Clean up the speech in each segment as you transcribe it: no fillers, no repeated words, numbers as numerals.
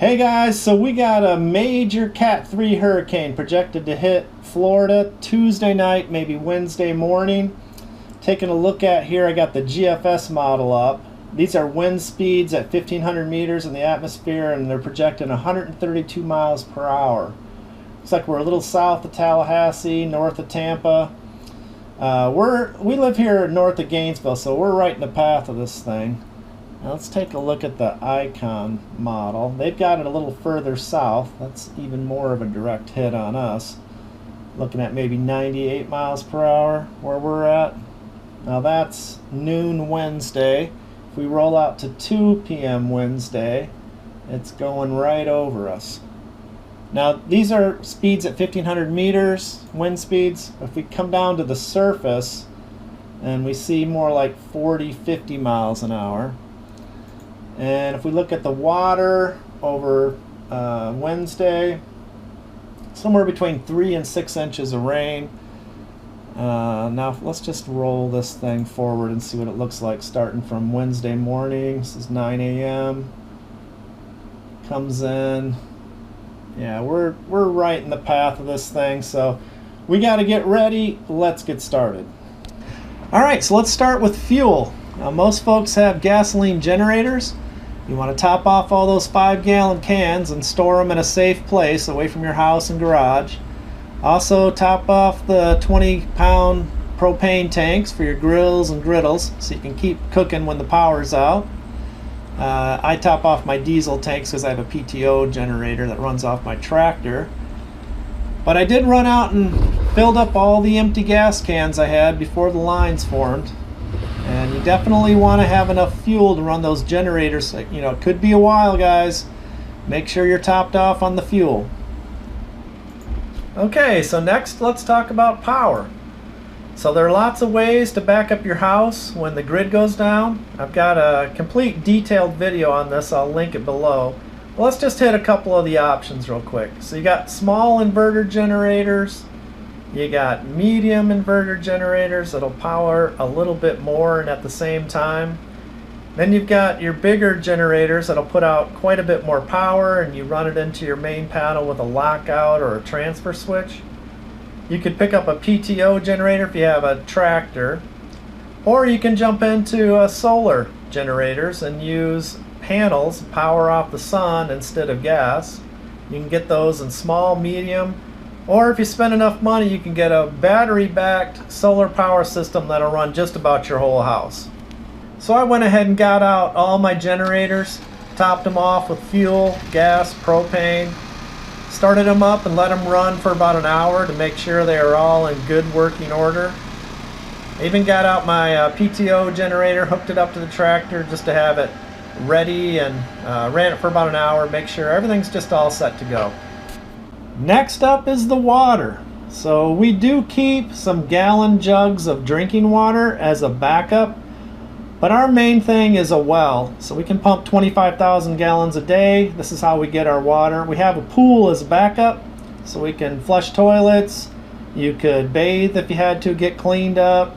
Hey guys, so we got a major Cat 3 hurricane projected to hit Florida Tuesday night, maybe Wednesday morning. Taking a look at here, I got the GFS model up. These are wind speeds at 1,500 meters in the atmosphere, and they're projecting 132 miles per hour. Looks like we're a little south of Tallahassee, north of Tampa. We live here north of Gainesville, so we're right in the path of this thing. Now let's take a look at the Icon model. They've got it a little further south. That's even more of a direct hit on us. Looking at maybe 98 miles per hour where we're at. Now that's noon Wednesday. If we roll out to 2 p.m. Wednesday, it's going right over us. Now these are speeds at 1,500 meters, wind speeds. If we come down to the surface, and we see more like 40, 50 miles an hour. And if we look at the water over Wednesday, somewhere between 3 and 6 inches of rain. Now let's just roll this thing forward and see what it looks like starting from Wednesday morning. This is 9 a.m. Comes in. Yeah, we're right in the path of this thing, so we got to get ready. Let's get started. All right, so let's start with fuel. Now most folks have gasoline generators. You want to top off all those 5-gallon cans and store them in a safe place away from your house and garage. Also top off the 20-pound propane tanks for your grills and griddles so you can keep cooking when the power's out. I top off my diesel tanks because I have a PTO generator that runs off my tractor. But I did run out and filled up all the empty gas cans I had before the lines formed. And you definitely want to have enough fuel to run those generators. You know, it could be a while, guys. Make sure you're topped off on the fuel. Okay, so next let's talk about power. So there are lots of ways to back up your house when the grid goes down. I've got a complete detailed video on this. I'll link it below. Well, let's just hit a couple of the options real quick. So you got small inverter generators. You got medium inverter generators that'll power a little bit more and at the same time. Then you've got your bigger generators that'll put out quite a bit more power, and you run it into your main panel with a lockout or a transfer switch. You could pick up a PTO generator if you have a tractor, or you can jump into solar generators and use panels, power off the sun instead of gas. You can get those in small, medium, or if you spend enough money, you can get a battery-backed solar power system that'll run just about your whole house. So I went ahead and got out all my generators, topped them off with fuel, gas, propane, started them up and let them run for about an hour to make sure they are all in good working order. I even got out my PTO generator, hooked it up to the tractor just to have it ready, and ran it for about an hour, make sure everything's just all set to go. Next up is the water. So we do keep some gallon jugs of drinking water as a backup, but our main thing is a well. So we can pump 25,000 gallons a day. This is how we get our water. We have a pool as a backup, so we can flush toilets. You could bathe if you had to, get cleaned up.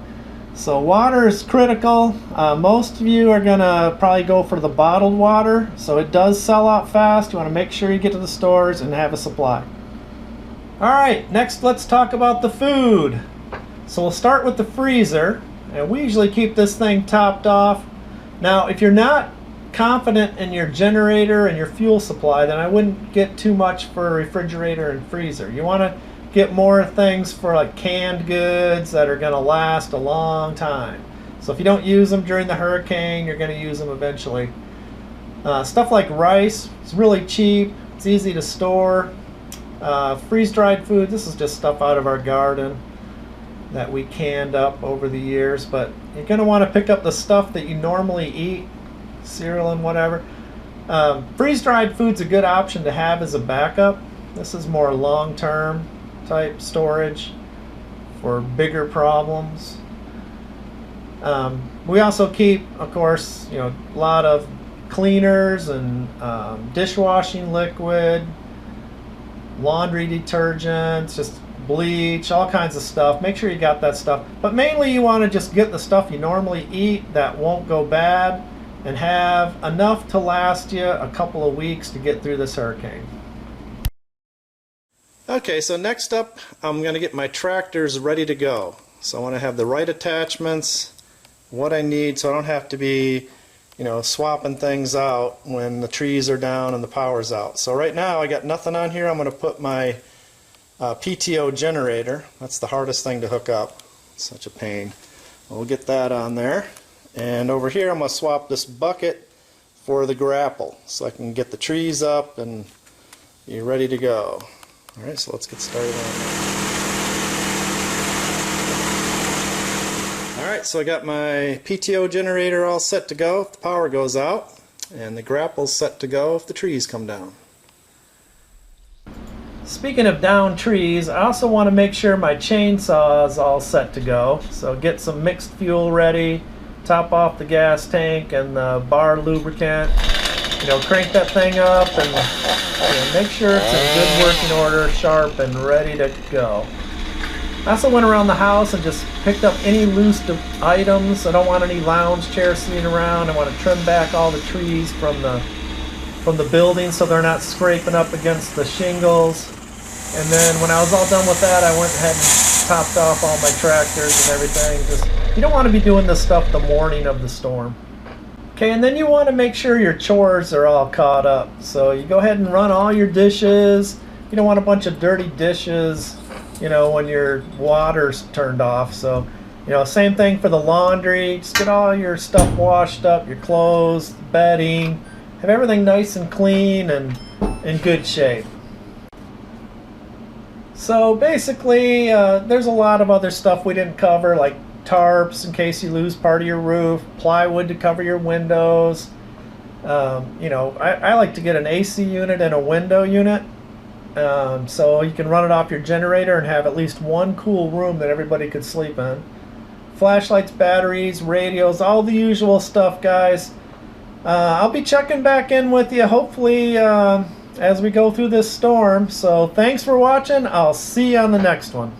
So water is critical. Most of you are gonna probably go for the bottled water, so it does sell out fast. You want to make sure you get to the stores and have a supply. Alright, next let's talk about the food. So we'll start with the freezer, and we usually keep this thing topped off. Now if you're not confident in your generator and your fuel supply, then I wouldn't get too much for a refrigerator and freezer. You want to get more things for like canned goods that are going to last a long time. So if you don't use them during the hurricane, you're going to use them eventually. Stuff like rice, it's really cheap, it's easy to store. Freeze-dried food, this is just stuff out of our garden that we canned up over the years, but you're going to want to pick up the stuff that you normally eat, cereal and whatever. Freeze-dried food's a good option to have as a backup. This is more long-term type storage for bigger problems. We also keep, of course, a lot of cleaners and dishwashing liquid, laundry detergents, just bleach, all kinds of stuff. Make sure you got that stuff. But mainly you want to just get the stuff you normally eat that won't go bad and have enough to last you a couple of weeks to get through this hurricane. Okay, so next up I'm going to get my tractors ready to go. So I want to have the right attachments, what I need, so I don't have to be, swapping things out when the trees are down and the power's out. So right now I got nothing on here. I'm going to put my PTO generator. That's the hardest thing to hook up. It's such a pain. We'll get that on there. And over here I'm going to swap this bucket for the grapple so I can get the trees up and be ready to go. Alright, so let's get started on that. Alright, so I got my PTO generator all set to go if the power goes out, and the grapple's set to go if the trees come down. Speaking of down trees, I also want to make sure my chainsaw is all set to go. So get some mixed fuel ready, top off the gas tank and the bar lubricant. Crank that thing up and make sure it's in good working order, sharp and ready to go. I also went around the house and just picked up any loose items. I don't want any lounge chairs sitting around. I want to trim back all the trees from the building so they're not scraping up against the shingles. And then when I was all done with that, I went ahead and topped off all my tractors and everything. You don't want to be doing this stuff the morning of the storm. Okay, and then you want to make sure your chores are all caught up. So you go ahead and run all your dishes. You don't want a bunch of dirty dishes, when your water's turned off. So, same thing for the laundry. Just get all your stuff washed up, your clothes, bedding. Have everything nice and clean and in good shape. So basically, there's a lot of other stuff we didn't cover, like tarps in case you lose part of your roof, plywood to cover your windows. I like to get an AC unit and a window unit, so you can run it off your generator and have at least one cool room that everybody could sleep in. Flashlights, batteries, radios, all the usual stuff, guys. I'll be checking back in with you hopefully as we go through this storm. So thanks for watching. I'll see you on the next one.